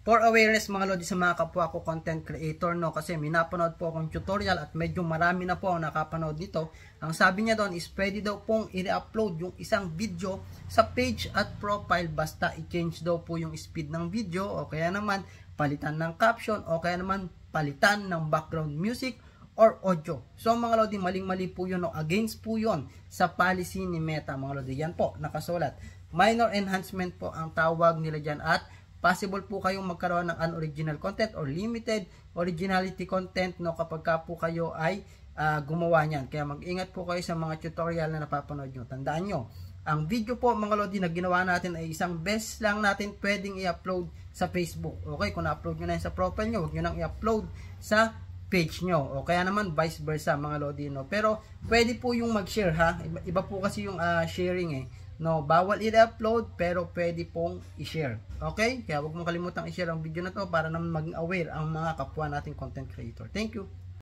For awareness mga lodi sa mga kapwa ko content creator, no, kasi minapanood po akong tutorial at medyo marami na po ang nakapanood nito. Ang sabi niya doon is pwede daw pong i-upload yung isang video sa page at profile basta i-change daw po yung speed ng video o kaya naman palitan ng caption o kaya naman palitan ng background music or audio. So mga lodi, maling-mali po yun, no? Against po yun sa policy ni Meta mga lodi. Yan po, nakasulat. Minor enhancement po ang tawag nila dyan at possible po kayong magkaroon ng unoriginal content or limited originality content, no, kapag ka po kayo ay gumawa niyan. Kaya mag-ingat po kayo sa mga tutorial na napapanood nyo. Tandaan nyo, ang video po mga lodi na ginawa natin ay isang beses lang natin pwedeng i-upload sa Facebook. Okay, kung na-upload nyo na yun sa profile nyo, huwag nyo nang i-upload sa page nyo. O kaya naman vice versa mga lodi, no. Pero pwede po yung mag-share ha. Iba po kasi yung sharing eh. No, bawal i-upload pero pwede pong i-share. Okay? Kaya huwag mong kalimutang i-share ang video na to para naman maging aware ang mga kapwa nating content creator. Thank you.